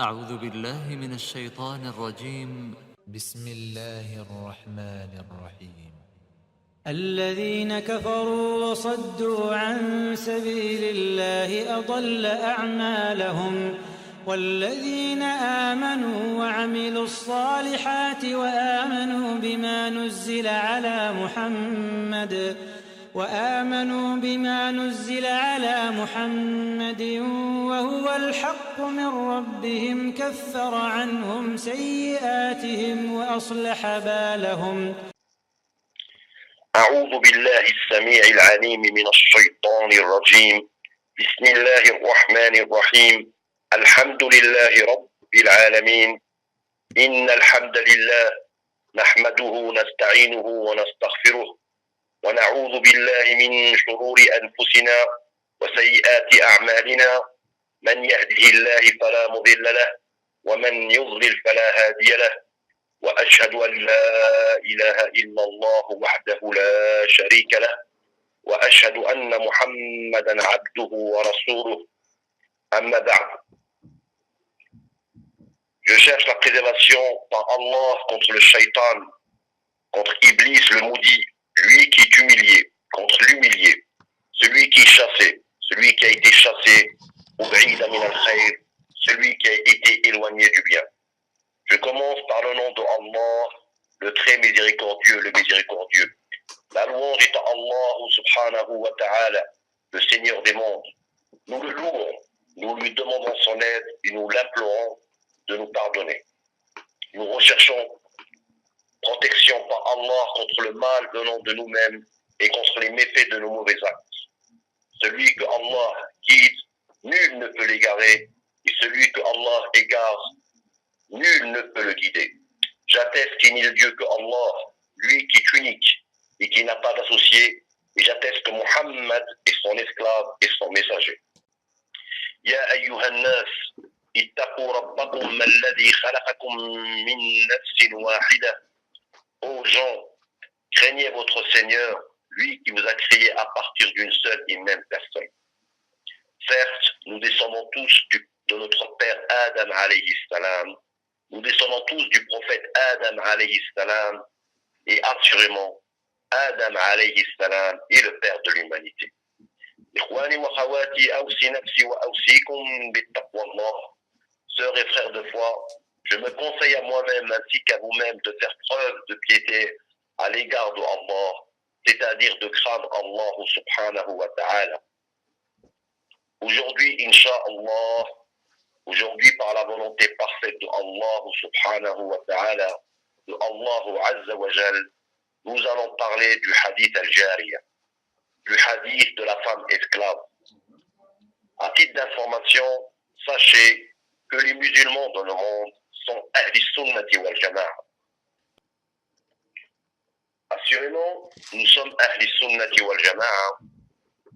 أعوذ بالله من الشيطان الرجيم. بسم الله الرحمن الرحيم. الذين كفروا وصدوا عن سبيل الله أضل أعمالهم والذين آمنوا وعملوا الصالحات وآمنوا بما نزل على محمد وهو الحق من ربهم كفر عنهم سيئاتهم وأصلح بالهم. أعوذ بالله السميع العليم من الشيطان الرجيم. بسم الله الرحمن الرحيم. الحمد لله رب العالمين. إن الحمد لله نحمده ونستعينه ونستغفره ونعوذ بالله من شرور أنفسنا وسيئات أعمالنا. من يهده الله فلا مضل له ومن يضلل فلا هادي له، وأشهد أن لا إله إلا الله وحده لا شريك له، وأشهد أن محمدا عبده ورسوله. أما بعد. Je cherche la préservation par Allah contre le shaitan, contre Iblis le maudit, lui qui est humilié, contre l'humilié, celui qui est chassé, celui qui a été chassé, Ub'ida min al-khayr, celui qui a été éloigné du bien. Je commence par le nom de Allah, le très miséricordieux, le miséricordieux. La louange est à Allah subhanahu wa ta'ala, le Seigneur des mondes. Nous le louons, nous lui demandons son aide et nous l'implorons de nous pardonner. Nous recherchons protection par Allah contre le mal venant de nous-mêmes et contre les méfaits de nos mauvais actes. Celui que Allah guide, nul ne peut l'égarer, et celui que Allah égare, nul ne peut le guider. J'atteste qu'il n'y a de Dieu que Allah, lui qui est unique et qui n'a pas d'associé, et j'atteste que Muhammad est son esclave et son messager. Ya ayyuhan nas, ittaqu rabbakum alladhi khalaqakum min nafsin wahida. Ô gens, craignez votre Seigneur, lui qui vous a créé à partir d'une seule et même personne. Certes, nous descendons tous de notre père Adam alayhi salam. Nous descendons tous du prophète Adam alayhi salam, et assurément, Adam alayhi salam est le père de l'humanité. Ikhwani wa khawati, awsi nafsi wa awsikum bittaqwallah. Sœurs et frères de foi, je me conseille à moi-même ainsi qu'à vous-même de faire preuve de piété à l'égard de Allah, c'est-à-dire de craindre Allah subhanahu wa ta'ala. Aujourd'hui, insha'Allah, aujourd'hui, par la volonté parfaite de Allah subhanahu wa ta'ala, de Allah azza wa jal, nous allons parler du hadith al-Jariya, du hadith de la femme esclave. À titre d'information, sachez que les musulmans dans le monde sont ahli sunnati wal jama'a. Assurément, nous sommes ahli sunnati wal jama'a,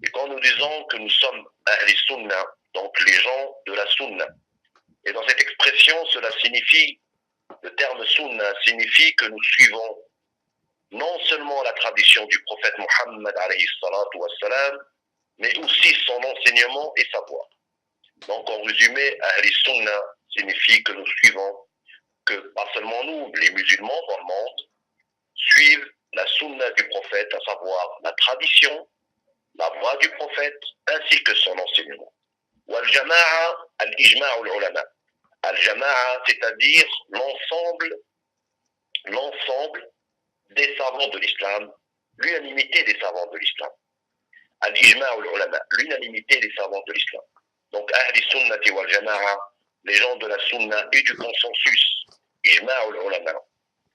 et quand nous disons que nous sommes ahli sunna, donc les gens de la sunna, et dans cette expression, cela signifie, le terme sunna signifie que nous suivons non seulement la tradition du prophète Muhammad alayhi salatu wassalam, mais aussi son enseignement et sa voie. Donc en résumé, ahli sunna signifie que nous suivons, que pas seulement nous, les musulmans dans le monde, suivent la sunna du prophète, à savoir la tradition, la voie du prophète, ainsi que son enseignement. Wal-jama'a al-ijma'u al-ulama. Al-jama'a, c'est-à-dire l'ensemble des savants de l'islam, l'unanimité des savants de l'islam. Al-ijma'u al-ulama, l'unanimité des savants de l'islam. Donc, ahli sunnati wal jama'a, les gens de la sunna et du consensus, ijma'u al-ulama,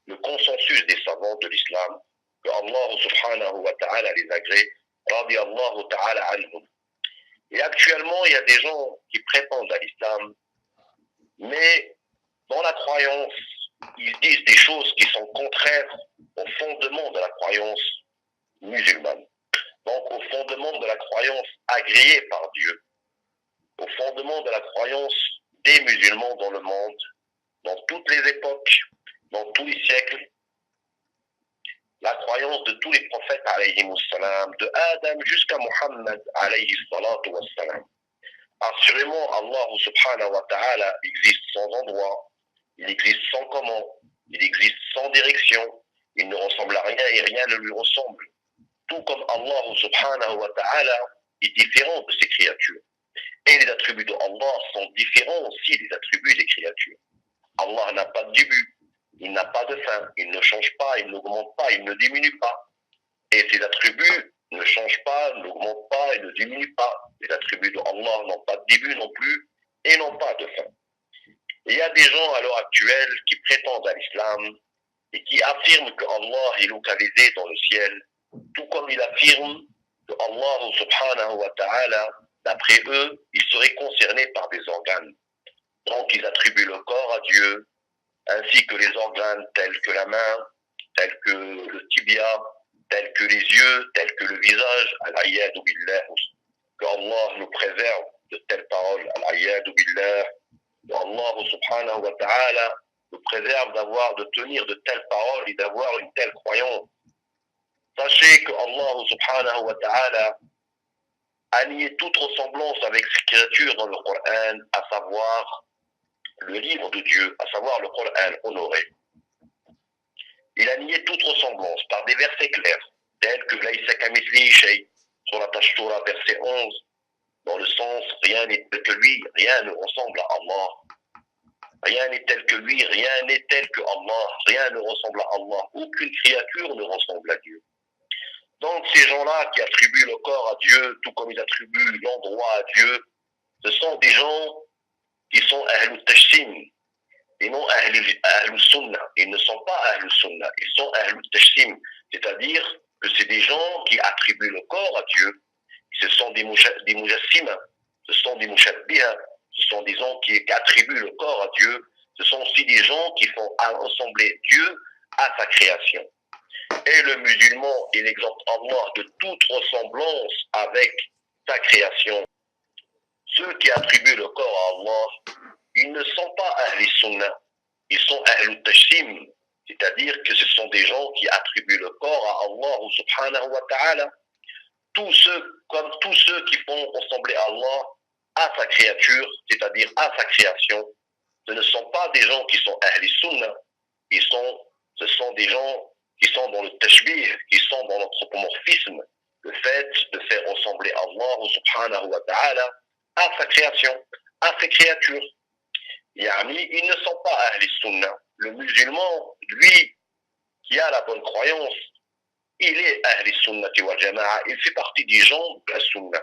le consensus des savants de l'islam, que Allah subhanahu wa ta'ala les agrée, radiyallahu ta'ala anhum. Et actuellement, il y a des gens qui prétendent à l'islam, mais dans la croyance, ils disent des choses qui sont contraires au fondement de la croyance musulmane. Donc au fondement de la croyance agréée par Dieu, au fondement de la croyance des musulmans dans le monde, dans toutes les époques, dans tous les siècles, la croyance de tous les prophètes alayhi salam, de Adam jusqu'à Muhammad alayhi salatu wassalam. Assurément, Allah subhanahu wa ta'ala existe sans endroit, il existe sans comment, il existe sans direction, il ne ressemble à rien et rien ne lui ressemble. Tout comme Allah subhanahu wa ta'ala est différent de ses créatures. Et les attributs de Allah sont différents aussi des attributs des créatures. Allah n'a pas de début, il n'a pas de fin, il ne change pas, il n'augmente pas, il ne diminue pas. Et ses attributs ne changent pas, n'augmentent pas et ne diminuent pas. Les attributs de Allah n'ont pas de début non plus et n'ont pas de fin. Il y a des gens à l'heure actuelle qui prétendent à l'islam et qui affirment que Allah est localisé dans le ciel, tout comme il affirme que Allah subhanahu wa ta'ala, d'après eux, il serait concerné par des organes. Donc ils attribuent le corps à Dieu, ainsi que les organes tels que la main, tels que le tibia, tels que les yeux, tels que le visage, al-ayyadu billah, que Allah nous préserve de telles paroles, al-ayyadu billah, que Allah subhanahu wa ta'ala nous préserve de tenir de telles paroles et d'avoir une telle croyance. Sachez que Allah subhanahu wa ta'ala a nié toute ressemblance avec ses créatures dans le Coran, à savoir le livre de Dieu, à savoir le Coran honoré. Il a nié toute ressemblance par des versets clairs, tels que Laïsa Kamithli Shay, sur la Tashtura, verset 11, dans le sens rien n'est tel que lui, rien ne ressemble à Allah. Rien n'est tel que lui, rien n'est tel que Allah, rien ne ressemble à Allah. Aucune créature ne ressemble à Dieu. Donc ces gens-là qui attribuent le corps à Dieu, tout comme ils attribuent l'endroit à Dieu, ce sont des gens qui sont Ahlul Tashsim et non Ahlul Sunnah. Ils ne sont pas Ahlul Sunnah, ils sont Ahlul Tashsim, c'est-à-dire que c'est des gens qui attribuent le corps à Dieu. Ce sont des mujassima, ce sont des mushabbiha, ce sont des gens qui attribuent le corps à Dieu. Ce sont aussi des gens qui font ressembler Dieu à sa création. Et le musulman, il exempte Allah de toute ressemblance avec sa création. Ceux qui attribuent le corps à Allah, ils ne sont pas Ahli Sunnah, ils sont Ahlul Tashsim, c'est-à-dire que ce sont des gens qui attribuent le corps à Allah subhanahu wa ta'ala. Comme tous ceux qui font ressembler Allah à sa créature, c'est-à-dire à sa création, ce ne sont pas des gens qui sont Ahli Sunnah, ce sont des gens qui sont dans le tashbih, qui sont dans l'anthropomorphisme, le fait de faire ressembler Allah subhanahu wa ta'ala à sa création, à ses créatures. Yani, ils ne sont pas Ahli Sunnah. Le musulman, lui, qui a la bonne croyance, il est Ahli Sunnati wal Jama'a, il fait partie des gens de la Sunnah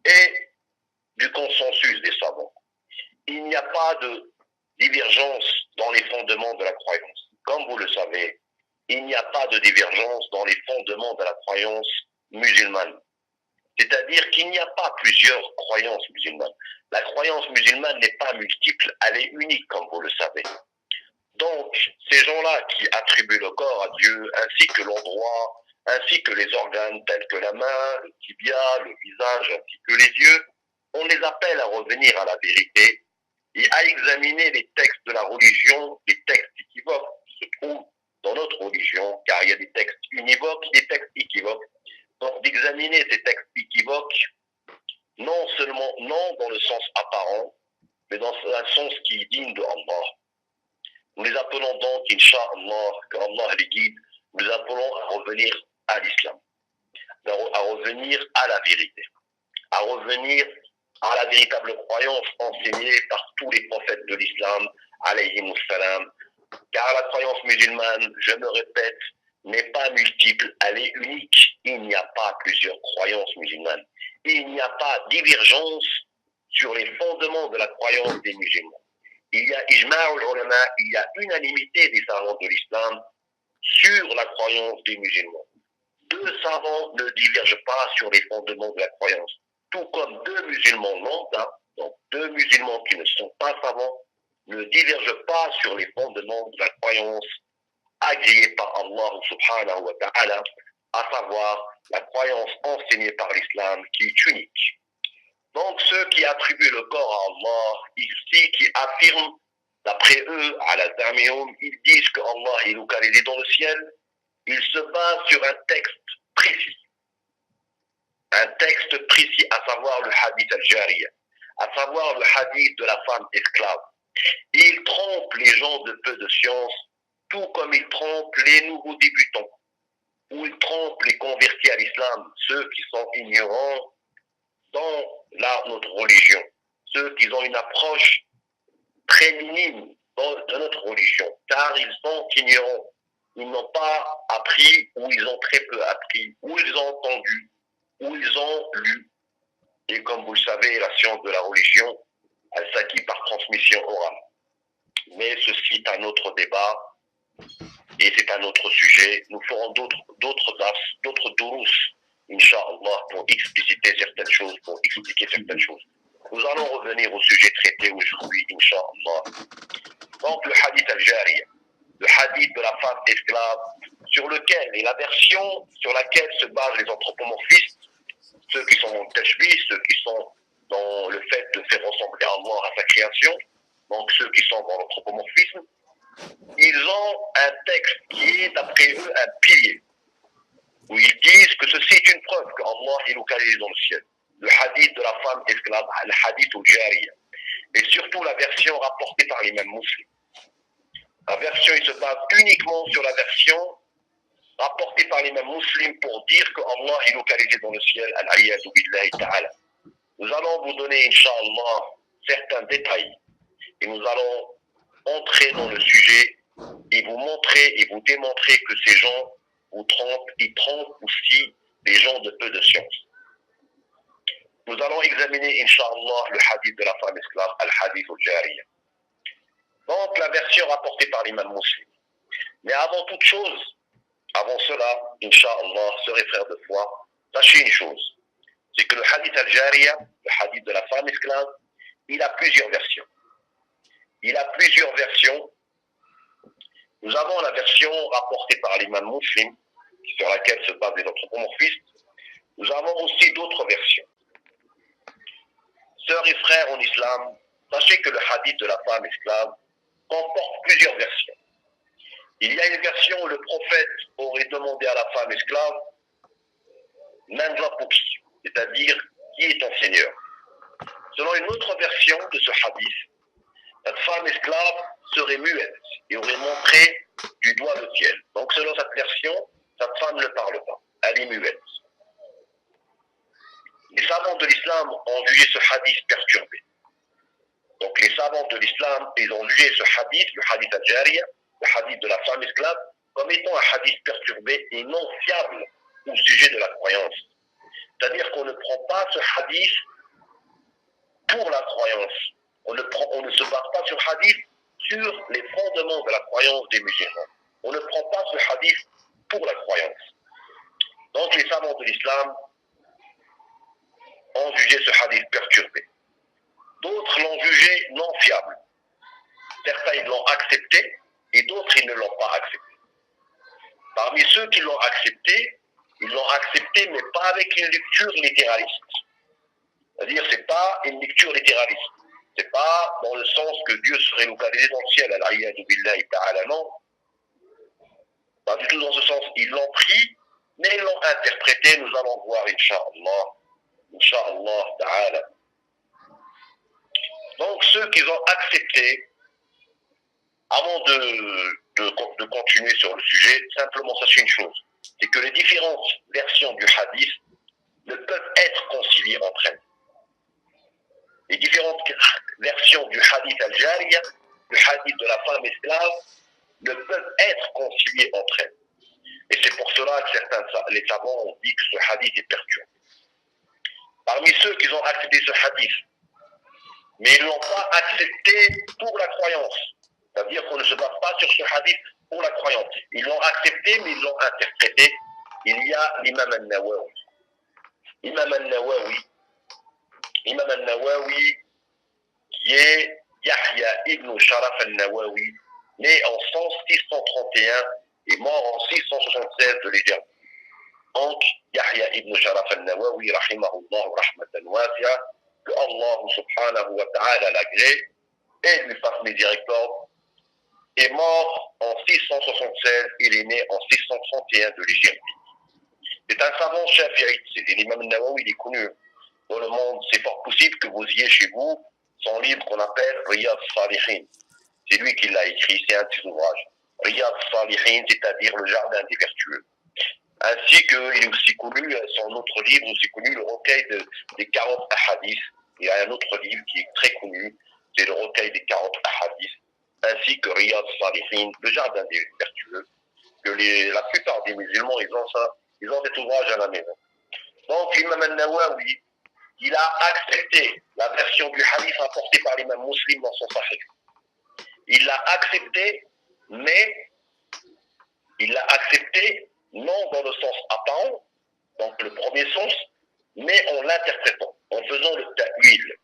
et du consensus des savants. Il n'y a pas de divergence dans les fondements de la croyance. Comme vous le savez, il n'y a pas de divergence dans les fondements de la croyance musulmane. C'est-à-dire qu'il n'y a pas plusieurs croyances musulmanes. La croyance musulmane n'est pas multiple, elle est unique, comme vous le savez. Donc, ces gens-là qui attribuent le corps à Dieu, ainsi que l'endroit, ainsi que les organes tels que la main, le tibia, le visage, ainsi que les yeux, on les appelle à revenir à la vérité et à examiner les textes de la religion, les textes équivoques qui se trouvent dans notre religion, car il y a des textes univoques et des textes équivoques. Donc d'examiner ces textes équivoques, non seulement non dans le sens apparent, mais dans un sens qui est digne de Allah. Nous les appelons donc, Inch'Allah, que Allah les guide, nous les appelons à revenir à l'islam, à revenir à la vérité, à revenir à la véritable croyance enseignée par tous les prophètes de l'islam, alayhimus salam. Car la croyance musulmane, je me répète, n'est pas multiple, elle est unique. Il n'y a pas plusieurs croyances musulmanes. Il n'y a pas divergence sur les fondements de la croyance des musulmans. Il y a ijma' ul-ulama, il y a unanimité des savants de l'islam sur la croyance des musulmans. Deux savants ne divergent pas sur les fondements de la croyance. Tout comme deux musulmans lambda, donc deux musulmans qui ne sont pas savants, ne divergent pas sur les fondements de la croyance agréée par Allah subhanahu wa ta'ala, à savoir la croyance enseignée par l'islam qui est unique. Donc ceux qui attribuent le corps à Allah, ici qui affirment, d'après eux, à la Zamihum, ils disent que Allah est localisé dans le ciel, ils se basent sur un texte précis. Un texte précis, à savoir le hadith al-Jariyah. à savoir le hadith de la femme esclave. Il trompe les gens de peu de science, tout comme il trompe les nouveaux débutants, ou il trompe les convertis à l'islam, ceux qui sont ignorants dans notre religion, ceux qui ont une approche très minime de notre religion, car ils sont ignorants. Ils n'ont pas appris, ou ils ont très peu appris, ou ils ont entendu, ou ils ont lu. Et comme vous le savez, la science de la religion, elle s'acquiert par transmission orale. Mais ceci est un autre débat, et c'est un autre sujet. Nous ferons d'autres durus, Inch'Allah, pour expliciter certaines choses, pour expliquer certaines choses. Nous allons revenir au sujet traité aujourd'hui, Inch'Allah. Donc le hadith al-Jariya, le hadith de la femme esclave, sur lequel, et la version sur laquelle se basent les anthropomorphistes, ceux qui sont dans le tashbih, ceux qui sont dans le fait de faire ressembler Allah à sa création, donc ceux qui sont dans l'anthropomorphisme, ils ont un texte qui est, d'après eux, un pilier, où ils disent que ceci est une preuve qu'Allah est localisé dans le ciel. Le hadith de la femme esclave, le hadith al-Jariya, et surtout la version rapportée par l'imam Muslim. La version, il se base uniquement sur la version rapportée par l'imam Muslim pour dire que Allah est localisé dans le ciel, al-ayyadu billahi ta'ala. Nous allons vous donner, Inch'Allah, certains détails, et nous allons entrer dans le sujet et vous montrer et vous démontrer que ces gens vous trompent, ils trompent aussi les gens de peu de science. Nous allons examiner, Inch'Allah, le hadith de la femme esclave, al-hadith al-Jariya. Donc, la version rapportée par l'imam Muslim. Mais avant toute chose, avant cela, Inch'Allah, sœurs et frères de foi, sachez une chose, c'est que le hadith al-Jariya, le hadith de la femme esclave, il a plusieurs versions. Il a plusieurs versions. Nous avons la version rapportée par l'imam Muslim, sur laquelle se basent les anthropomorphistes. Nous avons aussi d'autres versions. Sœurs et frères en islam, sachez que le hadith de la femme esclave comporte plusieurs versions. Il y a une version où le prophète aurait demandé à la femme esclave Manzapuki, c'est-à-dire qui est ton Seigneur. Selon une autre version de ce hadith, cette femme esclave serait muette et aurait montré du doigt le ciel. Donc selon cette version, cette femme ne parle pas, elle est muette. Les savants de l'islam ont jugé ce hadith perturbé. Donc les savants de l'islam, ils ont jugé ce hadith, le hadith al-Jariya, le hadith de la femme esclave, comme étant un hadith perturbé et non fiable au sujet de la croyance. C'est-à-dire qu'on ne prend pas ce hadith pour la croyance. On ne se base pas sur hadith sur les fondements de la croyance des musulmans. On ne prend pas ce hadith pour la croyance. Donc les savants de l'islam ont jugé ce hadith perturbé. D'autres l'ont jugé non fiable. Certains ils l'ont accepté et d'autres ils ne l'ont pas accepté. Parmi ceux qui l'ont accepté, ils l'ont accepté mais pas avec une lecture littéraliste. C'est-à-dire c'est pas une lecture littéraliste. C'est pas dans le sens que Dieu serait localisé dans le ciel, al-ayyadu billahi ta'ala, non. Pas du tout dans ce sens. Ils l'ont pris, mais ils l'ont interprété. Nous allons voir, Inch'Allah ta'ala. Donc ceux qui ont accepté, avant de continuer sur le sujet, simplement sachez une chose, c'est que les différentes versions du hadith ne peuvent être conciliées entre elles. Les différentes versions du hadith al-Jariya, le hadith de la femme esclave, ne peuvent être conciliées entre elles. Et c'est pour cela que les savants ont dit que ce hadith est perturbé. Parmi ceux qui ont accepté ce hadith, mais ils ne l'ont pas accepté pour la croyance, c'est-à-dire qu'on ne se base pas sur ce hadith pour la croyance. Ils l'ont accepté, mais ils l'ont interprété. Il y a l'imam al-Nawawi. Imam al-Nawawi, qui est Yahya ibn Sharaf al-Nawawi, né en 631 et mort en 676 de l'Hégire. Donc, Yahya ibn Sharaf al-Nawawi, rahimahullah, rahmatan wasi'a, que Allah subhanahu wa ta'ala l'agrée et lui fasse miséricorde, est mort en 676, il est né en 631 de l'Hégire. C'est un savant chafi'ite, c'est l'imam al-Nawawi, il est connu. dans le monde, c'est fort possible que vous ayez chez vous son livre qu'on appelle Riyad Salihin. C'est lui qui l'a écrit, c'est un de ses ouvrages. Riyad Salihin, c'est-à-dire le jardin des vertueux. Ainsi qu'il est aussi connu, son autre livre aussi connu, le recueil des 40 ahadiths. Il y a un autre livre qui est très connu, c'est le recueil des 40 ahadiths, ainsi que Riyad Salihin, le jardin des vertueux, que la plupart des musulmans, ils ont cet ouvrage à la maison. Donc l'imam al-Nawawi, il a accepté la version du hadith rapportée par l'imam Muslim dans son Sahih. Il l'a accepté, mais il l'a accepté non dans le sens apparent, donc le premier sens, mais en l'interprétant, en faisant le ta'wil.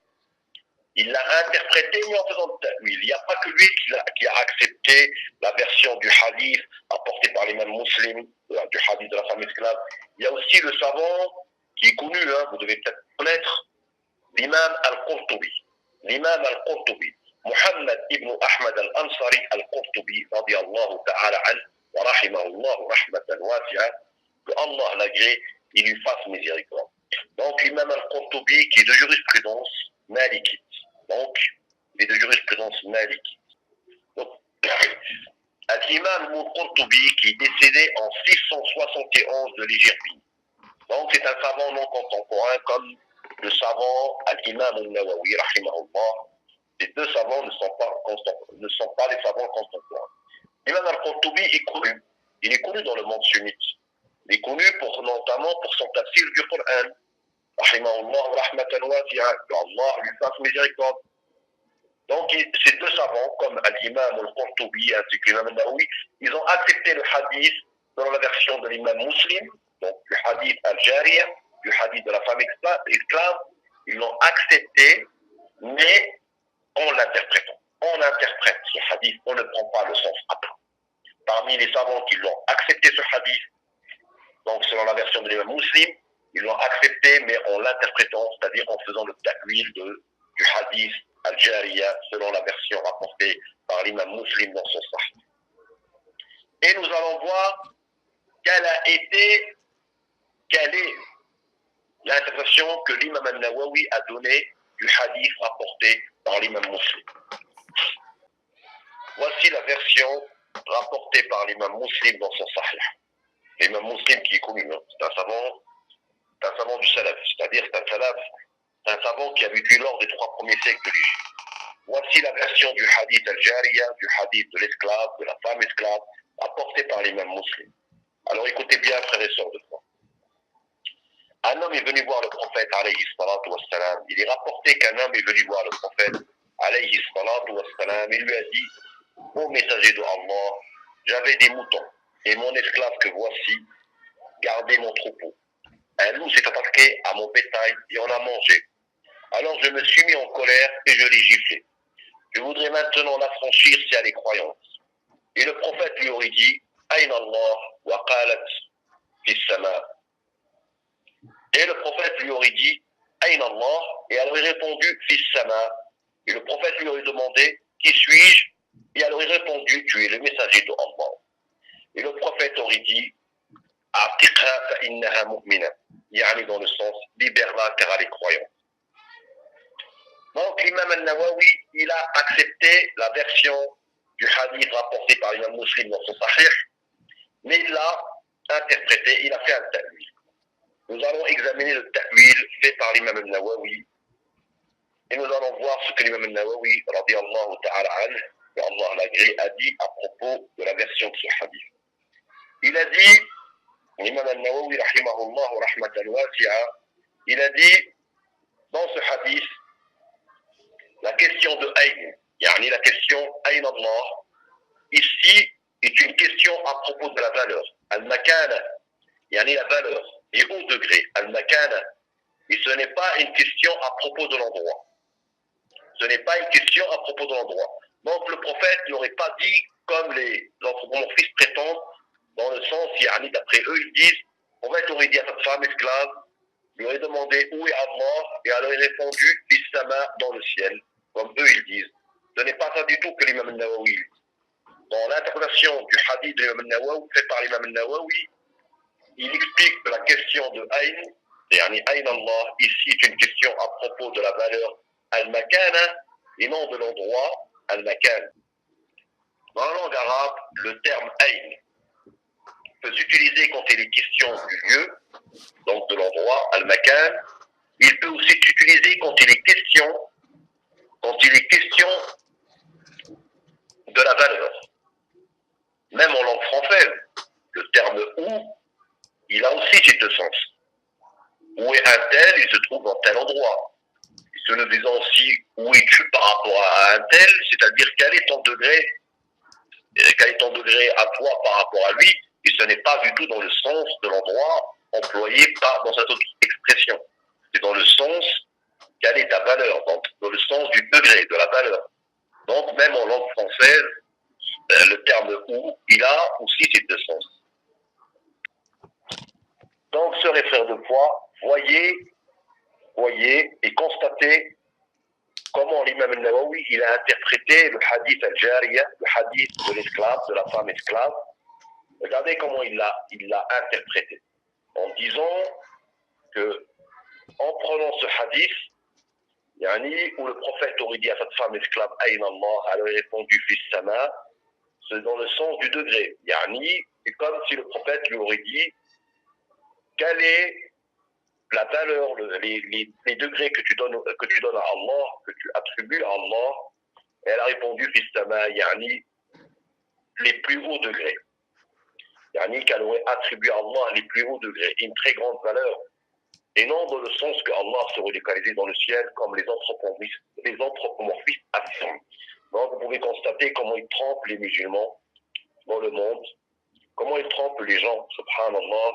Il l'a interprété, mais en faisant le ta'wil. Il n'y a pas que lui qui a accepté la version du hadith apportée par l'imam Muslim, du hadith de la femme esclave. Il y a aussi le savant qui est connu, vous devez peut-être connaître, l'imam al-Qurtubi. L'imam al-Qurtubi, Muhammad ibn Ahmad al-Ansari al-Qurtubi, radiyallahu ta'ala an, wa rahimahullahu rahmatan wasi'a, que Allah l'agrée, il lui fasse miséricorde. Donc l'imam al-Qurtubi qui est de jurisprudence malikite. Donc, il est de jurisprudence malikite. Donc, l'imam al-Qurtubi qui est décédé en 671 de l'Hégire. Donc c'est un savant non contemporain comme le savant al-Imam al-Nawawi, rahimahullah. Les deux savants ne sont pas les savants contemporains. L'imam al-Qurtubi est connu. Il est connu dans le monde sunnite. Il est connu notamment pour son tafsir du Coran. Rahimahullah, rahmatan wasi'a, que Allah lui fasse miséricorde. Donc ces deux savants, comme al-Imam al-Qurtubi ainsi que l'imam al-Nawawi, ils ont accepté le hadith dans la version de l'imam Muslim, donc le hadith al-Jariya, le hadith de la femme esclave, ils l'ont accepté, mais en l'interprétant. On interprète ce hadith, on ne prend pas le sens après. Parmi les savants qui l'ont accepté ce hadith, donc selon la version de l'imam Muslim, ils l'ont accepté, mais en l'interprétant, c'est-à-dire en faisant le ta'wil du hadith al-Jariya, selon la version rapportée par l'imam Muslim dans son Sahih. Et nous allons voir quelle est l'interprétation que l'imam al-Nawawi a donnée du hadith rapporté par l'imam Muslim. Voici la version rapportée par l'imam Muslim dans son Sahih. L'imam Muslim qui est connu, c'est un savant du salaf, c'est-à-dire c'est un savant qui a vécu lors des 3 premiers siècles de l'Égypte. Voici la version du hadith al-Jariya, du hadith de l'esclave, de la femme esclave, apportée par l'imam Muslim. Alors écoutez bien, frères et sœurs de foi. Un homme est venu voir le prophète, alayhi salatu wassalam. Il est rapporté qu'un homme est venu voir le prophète, alayhi salatu wassalam, et lui a dit, ô messager de Allah, j'avais des moutons, et mon esclave que voici gardait mon troupeau. Un loup s'est attaqué à mon bétail et en a mangé. Alors je me suis mis en colère et je l'ai giflé. Je voudrais maintenant l'affranchir si elle est croyante. Et le prophète lui aurait dit, Aïna Allah wa qalat fi sama. Et le prophète lui aurait dit, Aïna Allah, et elle aurait répondu, fi sama. Et le prophète lui aurait demandé, qui suis-je? Et elle aurait répondu, tu es le messager de Allah. Et le prophète aurait dit, Atiqha fa innaha mu'mina. Yani dans le sens, libère-la car elle est croyante. Donc l'imam al-Nawawi, il a accepté la version du hadith rapporté par l'imam Muslim dans son Sahih, mais il l'a interprété, il a fait un ta'wil. Nous allons examiner le ta'wil fait par l'imam al-Nawawi et nous allons voir ce que l'imam al-Nawawi, radiyallahu ta'ala anhu, que Allah l'agrée, a dit à propos de la version de ce hadith. Il a dit, l'imam al-Nawawi, rahimahullah, rahmatan wasi'a, il a dit, dans ce hadith, la question de Aïn, yani la question Aïn Allah, ici est une question à propos de la valeur. Al-Makana, yani la valeur, et au degré, Al-Makana. Et ce n'est pas une question à propos de l'endroit. Ce n'est pas une question à propos de l'endroit. Donc le prophète n'aurait pas dit comme les anthropomorphistes prétendent, dans le sens, yani d'après eux, ils disent, le prophète aurait dit à cette femme esclave, lui aurait demandé où est Allah, et elle aurait répondu, fis sama, dans le ciel. Comme eux ils disent. Ce n'est pas ça du tout que l'imam al-Nawawi. Dans l'interprétation du hadith de l'imam al-Nawawi, fait par l'imam al-Nawawi, il explique que la question de Aïn, Yani Ayn Allah, ici est une question à propos de la valeur al-makana et non de l'endroit al-makan. Dans la langue arabe, le terme Ayn peut s'utiliser quand il est question du lieu, donc de l'endroit al-makan. Il peut aussi s'utiliser quand il est question de la valeur. Même en langue française, le terme où, il a aussi ces deux sens. Où est un tel, il se trouve dans tel endroit. Et ce ne disant aussi où es-tu par rapport à un tel, c'est-à-dire quel est ton degré à toi par rapport à lui, et ce n'est pas du tout dans le sens de l'endroit employé dans cette autre expression. C'est dans le sens quelle est ta valeur, dans le sens du degré de la valeur. Donc même en langue française, le terme où, il a aussi ces deux sens. Donc, sœurs et frères de foi, voyez et constatez comment l'imam al-Nawawi il a interprété le hadith al-Jariya, le hadith de l'esclave, de la femme esclave. Regardez comment il l'a interprété. En disant que, en prenant ce hadith, où le prophète aurait dit à cette femme esclave, Ayn Allah, elle aurait répondu, Fis sama, c'est dans le sens du degré. C'est comme si le prophète lui aurait dit, quelle est la valeur, les degrés que tu donnes à Allah, que tu attribues à Allah. Et elle a répondu, Fis sama, les plus hauts degrés. Qu'elle aurait attribué à Allah les plus hauts degrés, une très grande valeur. Et non dans le sens que Allah serait localisé dans le ciel comme les anthropomorphistes affirment. Donc vous pouvez constater comment ils trompent les musulmans dans le monde, comment ils trompent les gens, subhanallah,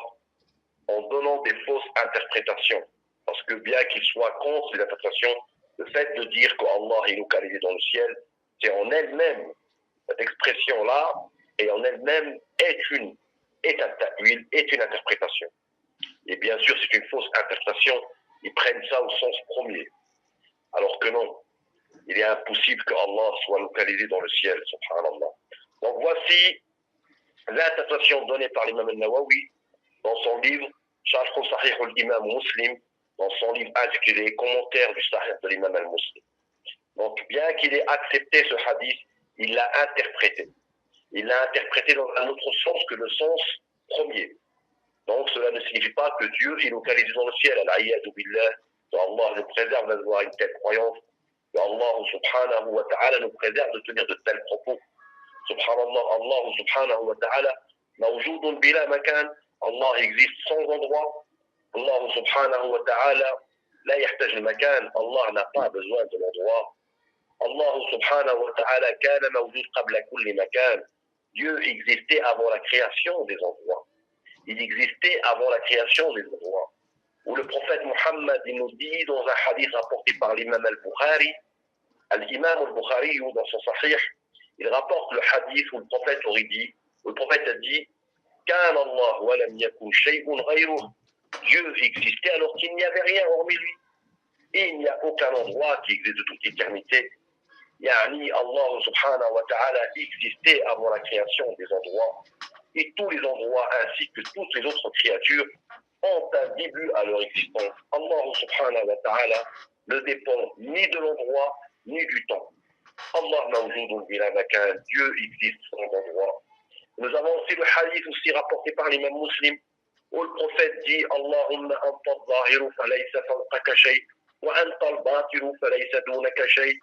en donnant des fausses interprétations. Parce que bien qu'ils soient contre les interprétations, le fait de dire qu'Allah est localisé dans le ciel, c'est en elle-même, cette expression-là, et en elle-même est un ta'wil, est une interprétation. Et bien sûr, c'est une fausse interprétation. Ils prennent ça au sens premier. Alors que non. Il est impossible que Allah soit localisé dans le ciel, subhanallah. Donc voici l'interprétation donnée par l'imam al-Nawawi dans son livre Sharh Sahih al-Imam Muslim, dans son livre intitulé Commentaire du Sahih de l'imam al-Muslim. Donc bien qu'il ait accepté ce hadith, il l'a interprété. Il l'a interprété dans un autre sens que le sens premier. Donc cela ne signifie pas que Dieu est localisé dans le ciel. Al-Ayyadu billah, Allah nous préserve d'avoir une telle croyance. Allah subhanahu wa ta'ala nous préserve de tenir de tels propos. Subhanallah, Allah subhanahu wa ta'ala mawjoudun bila makan. Allah existe sans endroit. Allah subhanahu wa ta'ala la yahtaj al-makan. Allah n'a pas besoin de l'endroit. Allah subhanahu wa ta'ala kana mawjoud qabla kulli makan. Dieu existait avant la création des endroits. Il existait avant la création des endroits. Où le prophète Muhammad nous dit dans un hadith rapporté par l'imam al-Bukhari, l'imam al-Bukhari dans son sahih, il rapporte le hadith où le prophète aurait dit, où le prophète a dit, Kana Allah wa lam yakun shay'un ghayruh. Dieu existait alors qu'il n'y avait rien hormis lui. Et il n'y a aucun endroit qui existe de toute éternité. Allah subhanahu wa ta'ala existait avant la création des endroits. Et tous les endroits ainsi que toutes les autres créatures ont un début à leur existence. Allah subhanahu wa ta'ala ne dépend ni de l'endroit ni du temps. Allah mawjoudun bila makan. Dieu existe sans endroit. Nous avons aussi le hadith aussi rapporté par l'imam Muslim où le prophète dit Allahumma anta al-zahiru falaysa fawqaka shay wa anta al-batiru falaysa dunaka shay.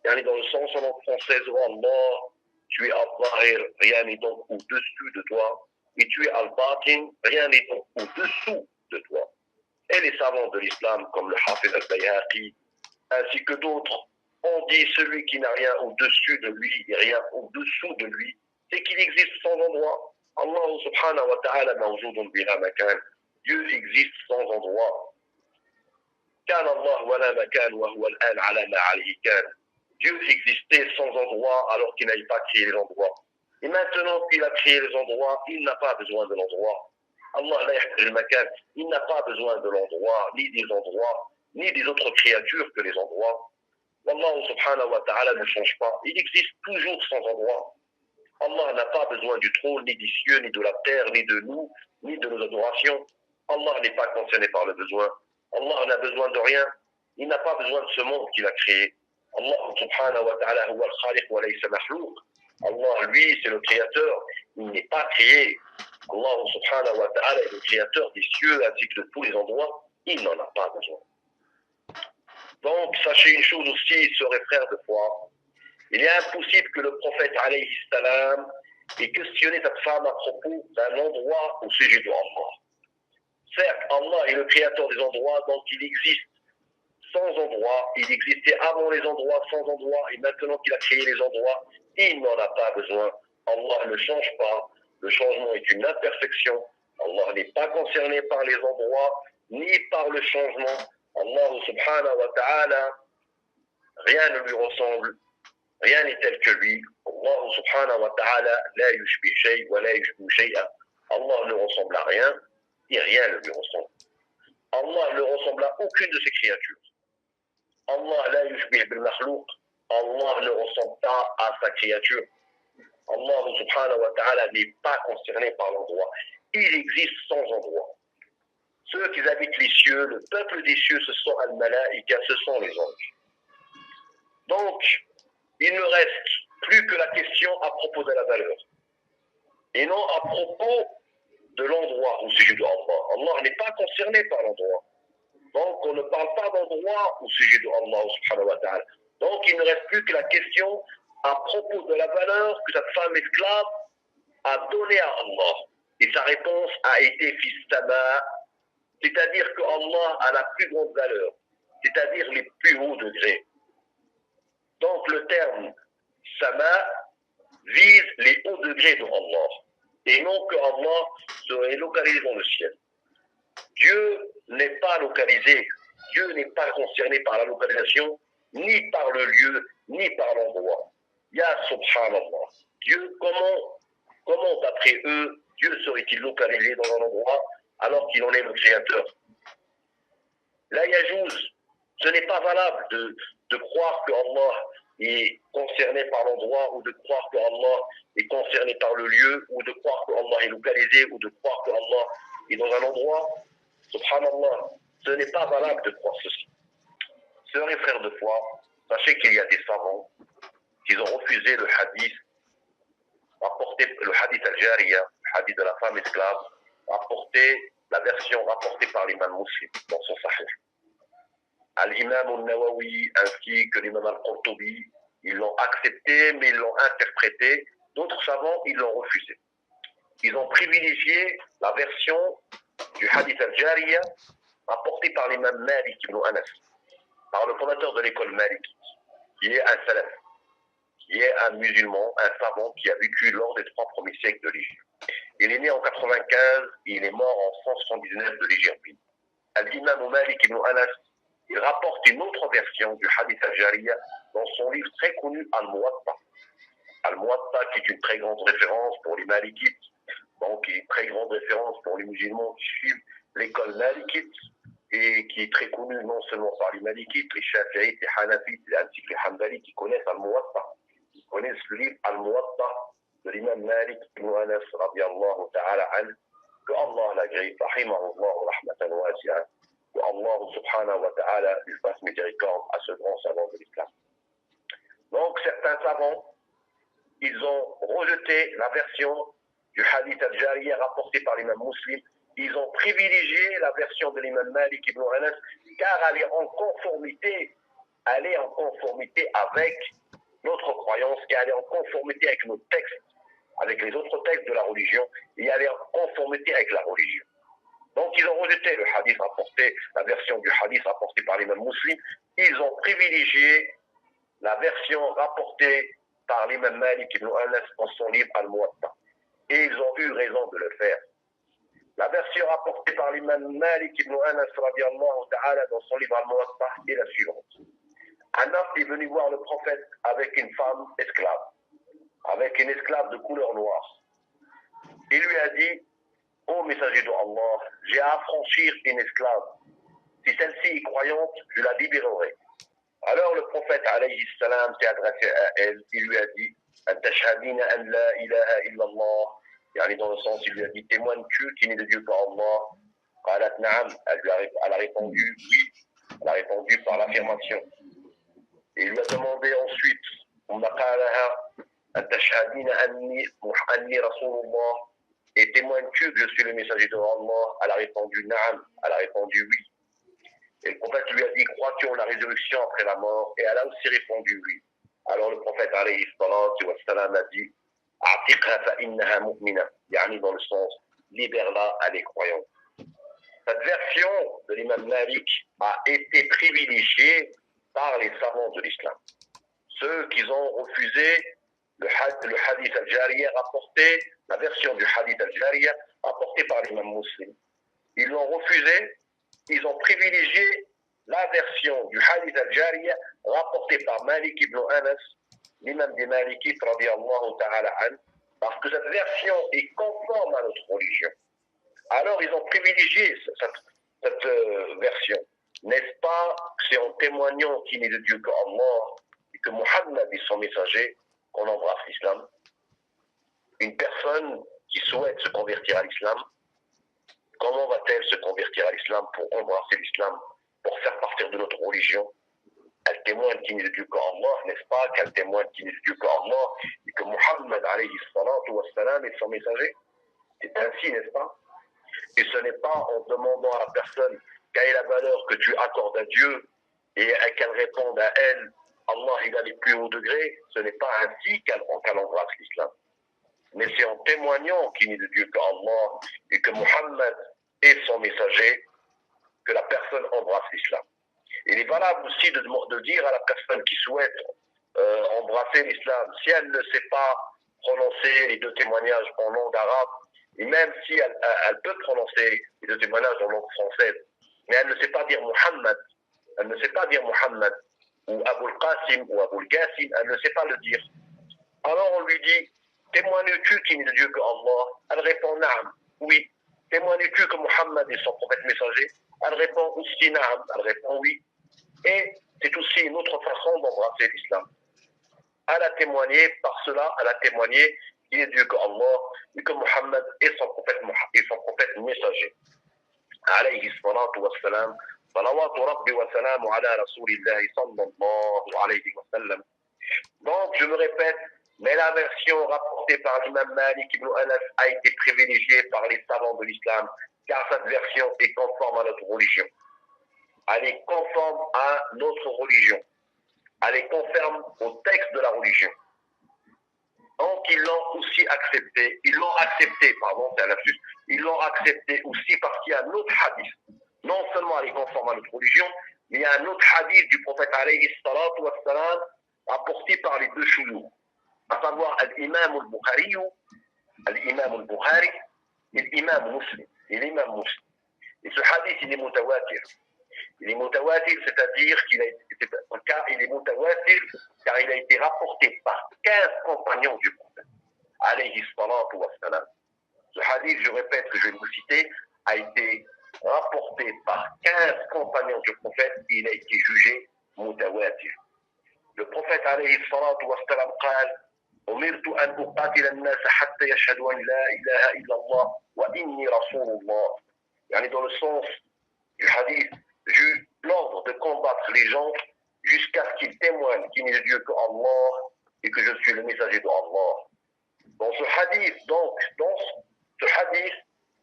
Dans le sens en langue française où Allah, tu es al-zahir, rien n'est donc au-dessus de toi. Et tu es al-batin, rien n'est donc au-dessous de toi. Et les savants de l'islam, comme le Hafiz al-Bayhaqi, ainsi que d'autres, ont dit celui qui n'a rien au-dessus de lui et rien au-dessous de lui, c'est qu'il existe sans endroit. Allah subhanahu wa ta'ala mawjoudun bila makan. Dieu existe sans endroit. Kana Allah wa la makan wa huwa al-an ala ma alayhi kan. Dieu existait sans endroit alors qu'il n'avait pas créé les endroits. Et maintenant qu'il a créé les endroits, il n'a pas besoin de l'endroit. Allah la yahtaj al-makan. Il n'a pas besoin de l'endroit, ni des endroits, ni des autres créatures que les endroits. Allah subhanahu wa ta'ala ne change pas. Il existe toujours sans endroit. Allah n'a pas besoin du trône, ni des cieux, ni de la terre, ni de nous, ni de nos adorations. Allah n'est pas concerné par le besoin. Allah n'a besoin de rien. Il n'a pas besoin de ce monde qu'il a créé. Allah subhanahu wa ta'ala huwa al-khaliq wa laysa makhlouq. Allah, lui, c'est le créateur. Il n'est pas créé. Allah subhanahu wa ta'ala est le créateur des cieux ainsi que de tous les endroits. Il n'en a pas besoin. Donc, sachez une chose aussi, sœurs et frères de foi. Il est impossible que le prophète alayhi salam ait questionné cette femme à propos d'un endroit au sujet de Allah. Certes, Allah est le créateur des endroits, donc il existe sans endroit. Il existait avant les endroits, sans endroit, et maintenant qu'il a créé les endroits, il n'en a pas besoin. Allah ne change pas. Le changement est une imperfection. Allah n'est pas concerné par les endroits, ni par le changement. Allah subhanahu wa ta'ala, rien ne lui ressemble. Rien n'est tel que lui. Allah subhanahu wa ta'ala, la yushbi shay wa la yushbu shay'a. Allah ne ressemble à rien et rien ne lui ressemble. Allah ne ressemble à aucune de ses créatures. Allah la yushbi bil makhlouq. Allah ne ressemble pas à sa créature. Allah subhanahu wa ta'ala n'est pas concerné par l'endroit. Il existe sans endroit. Ceux qui habitent les cieux, le peuple des cieux, ce sont al-malaïka, ce sont les anges. Donc, il ne reste plus que la question à propos de la valeur. Et non à propos de l'endroit au sujet de Allah. Allah n'est pas concerné par l'endroit. Donc, on ne parle pas d'endroit au sujet de Allah subhanahu wa ta'ala. Donc, il ne reste plus que la question à propos de la valeur que cette femme esclave a donnée à Allah. Et sa réponse a été fistama, c'est-à-dire que Allah a la plus grande valeur, c'est-à-dire les plus hauts degrés. Donc le terme sama vise les hauts degrés de Allah, et non que Allah serait localisé dans le ciel. Dieu n'est pas localisé, Dieu n'est pas concerné par la localisation, ni par le lieu, ni par l'endroit. Ya subhanallah. Dieu, comment d'après eux, Dieu serait-il localisé dans un endroit alors qu'il en est le créateur? La yajouz, ce n'est pas valable de croire que Allah est concerné par l'endroit, ou de croire que Allah est concerné par le lieu, ou de croire que Allah est localisé, ou de croire que Allah est dans un endroit. Subhanallah, ce n'est pas valable de croire ceci. Sœurs et frères de foi, sachez qu'il y a des savants qui ont refusé le hadith, le hadith al-Jariya, le hadith de la femme esclave, la version rapportée par l'imam Muslim dans son Sahih. Al-Imam al-Nawawi ainsi que l'imam al-Qurtubi, ils l'ont accepté, mais ils l'ont interprété. D'autres savants, ils l'ont refusé. Ils ont privilégié la version du hadith al-Jariya rapportée par l'imam Malik ibn Anas, par le fondateur de l'école Maliki, qui est un salaf, qui est un musulman, un savant qui a vécu lors des 3 premiers siècles de l'Égypte. Il est né en 95 et il est mort en 179 de l'Égypte. Al-Imam Malik ibn Anas, il rapporte une autre version du hadith al-Jariya dans son livre très connu Al-Muwatta. Al-Muwatta qui est une très grande référence pour les Malikites, donc une très grande référence pour les musulmans qui suivent l'école Malikite et qui est très connue non seulement par les Malikites, les Shafi'ites, les Hanafites ainsi que les Hanbalites qui connaissent Al-Muwatta. Ils connaissent le livre Al-Muwatta de l'imam Malik ibn Anas radiyallahu ta'ala anhu, que Allah l'agrée, rahimahullah rahmatan wasi'a, que Allah subhanahu wa ta'ala lui fasse miséricorde à ce grand savant de l'islam. Donc certains savants, ils ont rejeté la version du hadith al-Jariya rapporté par l'imam Muslim. Ils ont privilégié la version de l'imam Malik ibn Anas car elle est en conformité avec notre croyance, car elle est en conformité avec nos textes, avec les autres textes de la religion, et elle est en conformité avec la religion. Donc ils ont rejeté le hadith rapporté, la version du hadith rapporté par l'imam Muslim. Ils ont privilégié la version rapportée par l'imam Malik ibn Anas dans son livre Al-Muwatta. Et ils ont eu raison de le faire. La version rapportée par l'imam Malik ibn Anas radiyallahu ta'ala dans son livre Al-Muwatta est la suivante. Un homme est venu voir le prophète avec une femme esclave, avec une esclave de couleur noire. Il lui a dit: ô messager de Allah, j'ai à affranchir une esclave. Si celle-ci est croyante, je la libérerai. Alors le prophète alayhi salam s'est adressé à elle, il lui a dit: Antashhadina an la ilaha illallah. Yani dans le sens, il lui a dit: témoignes-tu qu'il n'est de Dieu qu'Allah? قالت نعم, elle a répondu oui, elle a répondu par l'affirmation. Et il lui a demandé ensuite, ثم قال لها أن تشهدين أني رسول الله, et témoignes-tu que je suis le messager de Allah? Elle a répondu na'am, elle a répondu oui. Et le prophète lui a dit, crois-tu en la résurrection après la mort? Et elle a aussi répondu oui. Alors le prophète alayhi salatu wa salam a dit, a'tiqha fa innaha mu'mina, yani dans le sens, libère-la, elle est croyante. Cette version de l'imam Malik a été privilégiée par les savants de l'islam. Ceux qui ont refusé le hadith al-Jariyah rapporté, la version du hadith al-Jariyah rapportée par l'imam Muslim. Ils l'ont refusé, ils ont privilégié la version du hadith al-Jariyah rapportée par Malik ibn Anas, l'imam des Malikites radiyallahu ta'ala an, parce que cette version est conforme à notre religion. Alors ils ont privilégié cette version. N'est-ce pas que c'est en témoignant qu'il n'est de Dieu qu'Allah et que Muhammad est son messager qu'on embrasse l'islam? Une personne qui souhaite se convertir à l'islam, comment va-t-elle se convertir à l'islam pour embrasser l'islam, pour faire partir de notre religion? Elle témoigne qu'il n'est de Dieu qu'Allah, n'est-ce pas? Qu'elle témoigne qu'il n'est de Dieu qu'Allah et que Muhammad alayhi salatu wa salam est son messager? C'est ainsi, n'est-ce pas? Et ce n'est pas en demandant à la personne quelle est la valeur que tu accordes à Dieu et qu'elle réponde à elle, Allah il a les plus hauts degrés, ce n'est pas ainsi qu'elle embrasse l'islam. Mais c'est en témoignant qu'il n'est de Dieu qu'Allah et que Muhammad est son messager que la personne embrasse l'islam. Il est valable aussi de dire à la personne qui souhaite embrasser l'islam, si elle ne sait pas prononcer les deux témoignages en langue arabe, et même si elle peut prononcer les deux témoignages en langue française, mais elle ne sait pas dire Muhammad, elle ne sait pas dire Muhammad, ou Abul Qasim, ou Abul Qasim, elle ne sait pas le dire. Alors on lui dit, témoignes-tu qu'il n'est de Dieu que Allah? Elle répond Naam, oui. Témoignes-tu que Muhammad est son prophète messager? Elle répond aussi Naam, elle répond oui. Et c'est aussi une autre façon d'embrasser l'islam. Elle a témoigné, par cela, elle a témoigné qu'il est Dieu que Allah et que Muhammad est son prophète messager. Alayhi salatu wa salam, salawatu rabbi wa salamu ala rasulillahi sallallahu alayhi wa sallam. Donc, je me répète, mais la version rapportée par l'imam Malik ibn Anas a été privilégiée par les savants de l'islam, car cette version est conforme à notre religion. Elle est conforme à notre religion. Elle est conforme au texte de la religion. Donc ils l'ont aussi accepté, c'est un lapsus, ils l'ont accepté aussi parce qu'il y a un autre hadith. Non seulement elle est conforme à notre religion, mais il y a un autre hadith du prophète alayhi salatu wa salam apporté par les deux chouyoux, à savoir l'imam al-Bukhari et l'imam Muslim. Et ce hadith, il est mutawatir. Il est mutawatir, c'est-à-dire qu'il est mutawatir car il a été rapporté par 15 compagnons du prophète. Alayhi salatu wa salam. Ce hadith, je répète que je vais vous citer, a été rapporté par 15 compagnons du prophète et il a été jugé mutawatir. Le prophète alayhi salatu wa salam قال أمرت أن أقاتل الناس حتى يشهدوا أن لا إله إلا الله وإني رسول الله. يعني dans le sens du hadith, j'ai eu l'ordre de combattre les gens jusqu'à ce qu'ils témoignent qu'il n'est de Dieu qu'Allah et que je suis le messager de Allah. Dans ce hadith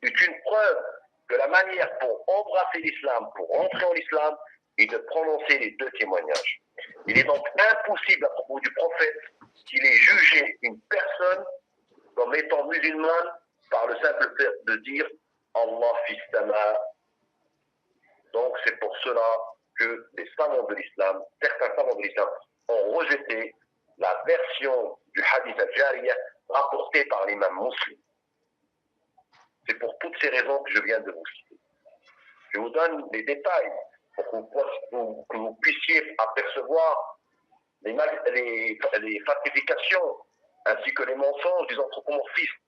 est une preuve que la manière pour embrasser l'islam, pour rentrer en islam, est de prononcer les deux témoignages. Il est donc impossible à propos du prophète qu'il ait jugé une personne comme étant musulmane par le simple fait de dire Allah fis sama. Donc c'est pour cela que les savants de l'islam, certains savants de l'islam, ont rejeté la version du hadith al-Jariyah rapportée par l'imam Muslim. C'est pour toutes ces raisons que je viens de vous citer. Je vous donne les détails pour que vous puissiez apercevoir les falsifications ainsi que les mensonges des anthropomorphistes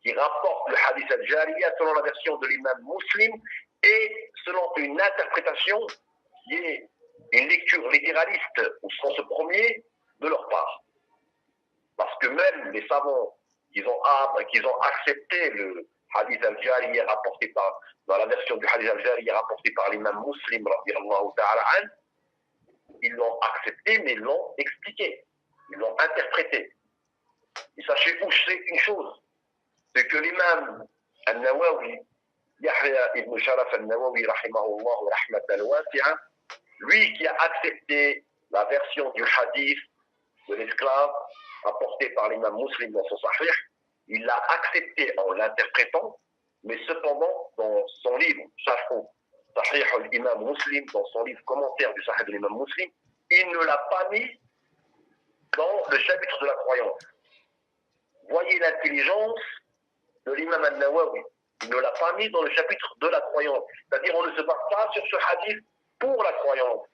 qui rapportent le hadith al-Jariyah selon la version de l'imam Muslim et selon une interprétation qui est une lecture littéraliste au sens premier de leur part. Parce que même les savants qui ont accepté le hadith al-Jariyah rapporté par dans la version du hadith al-Jari rapportée par l'imam Muslim, radiallahu ta'ala an, ils l'ont accepté, mais ils l'ont expliqué, ils l'ont interprété. Et sachez une chose, c'est que l'imam al-Nawawi, Yahya ibn Sharaf al-Nawawi, rahimahullah, rahmatan wasi'a, lui qui a accepté la version du hadith de l'esclave apportée par l'imam Muslim dans son sahih, il l'a accepté en l'interprétant, mais cependant dans son livre Sahih al-Imam Muslim, dans son livre commentaire du Sahih de l'imam Muslim, il ne l'a pas mis dans le chapitre de la croyance. Voyez l'intelligence de l'imam al-Nawawi. Il ne l'a pas mis dans le chapitre de la croyance. C'est-à-dire on ne se base pas sur ce hadith pour la croyance.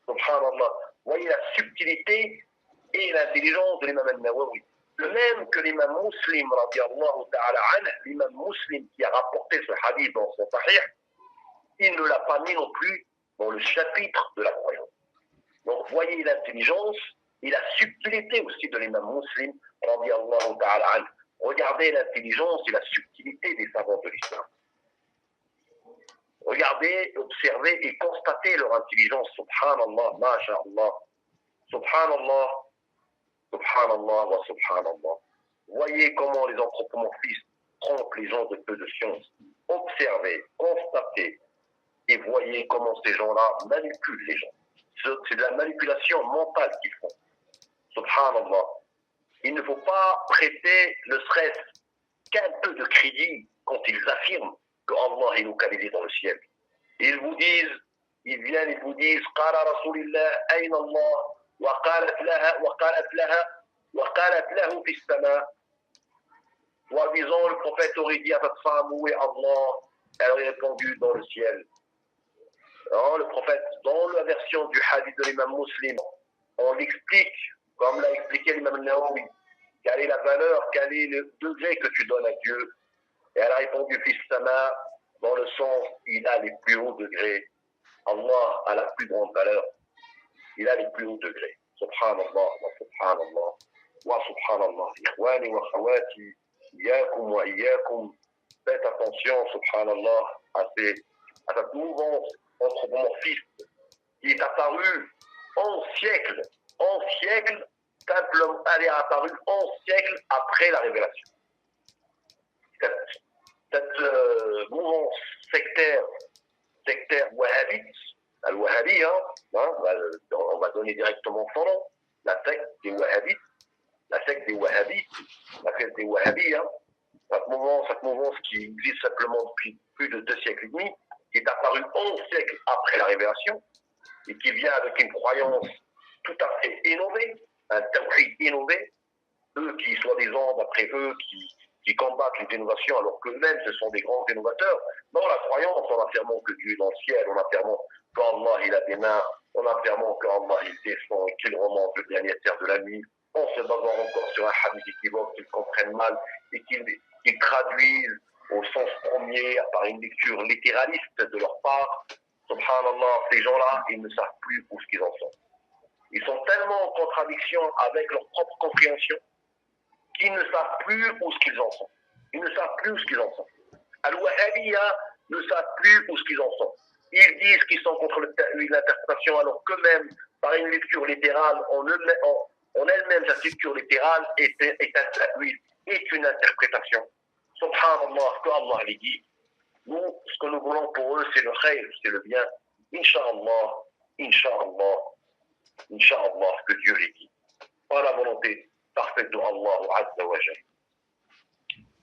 Subhanallah. Voyez la subtilité et l'intelligence de l'imam al-Nawawi. De même que l'imam Muslim, radiallahu ta'ala anhu, l'imam Muslim qui a rapporté ce hadith dans son sahih, il ne l'a pas mis non plus dans le chapitre de la croyance. Donc voyez l'intelligence et la subtilité aussi de l'imam Muslim, radiallahu ta'ala anhu. Regardez l'intelligence et la subtilité des savants de l'islam. Regardez, observez et constatez leur intelligence. Subhanallah, masha'Allah. Subhanallah, subhanallah wa subhanallah. Voyez comment les anthropomorphistes trompent les gens de peu de science. Observez, constatez et voyez comment ces gens-là manipulent les gens. C'est de la manipulation mentale qu'ils font. Subhanallah. Il ne faut pas prêter le stress qu'un peu de crédit quand ils affirment que Allah est localisé dans le ciel. Ils vous disent, ils viennent et vous disent, Qala Rasulillah, ayna Allah, wa qalat lahu fi sama. Soi-disant, le prophète aurait dit à votre femme, où est Allah? Elle aurait répondu, dans le ciel. Alors, le prophète, dans la version du hadith de l'imam Muslim, on l'explique, comme l'a expliqué l'imam Nawawi, quelle est la valeur, quel est le degré que tu donnes à Dieu. Et elle a répondu, fils sama, dans le sens, il a les plus hauts degrés. Allah a la plus grande valeur. Il a les plus hauts degrés. Subhanallah, wa subhanallah, wa subhanallah. Ikhwani wa khawati, iyakum wa iyakum. Faites attention, subhanallah, à cette mouvance anthropomorphiste qui est apparue en siècles, simplement, elle est apparue 11 siècles après la révélation. Cette mouvance sectaire wahhabite, al-wahhabi, on va donner directement son nom, la secte des wahhabites, cette mouvance qui existe simplement depuis plus de 2 siècles et demi, qui est apparue 11 siècles après la révélation, et qui vient avec une croyance tout à fait innovée, un tawhid innové, eux qui, soi-disant, d'après eux, qui combattent les innovations alors qu'eux-mêmes, ce sont des grands innovateurs, dans la croyance, en affirmant que Dieu est dans le ciel, en affirmant qu'Allah, il a des mains, en affirmant qu'Allah, il descend et qu'il remonte le dernier tiers de la nuit, en se basant encore sur un hadith équivoque qu'ils comprennent mal et qu'ils traduisent au sens premier par une lecture littéraliste de leur part. Subhanallah, ces gens-là, ils ne savent plus où ce qu'ils en sont. Ils sont tellement en contradiction avec leur propre compréhension qu'ils ne savent plus où ce qu'ils en sont. Ils ne savent plus où ce qu'ils en sont. Al-Wahhabiyya ne savent plus où ce qu'ils en sont. Ils disent qu'ils sont contre l'interprétation alors qu'eux-mêmes, par une lecture littérale, en elle-même, cette lecture littérale est un ta'wil, est une interprétation. Subhanallah, que Allah les dit. Nous, ce que nous voulons pour eux, c'est le khayr, c'est le bien. Inch'Allah, Inch'Allah, Inch'Allah, que Dieu les dit. Par la volonté parfaite de Allah Azza wa Jal.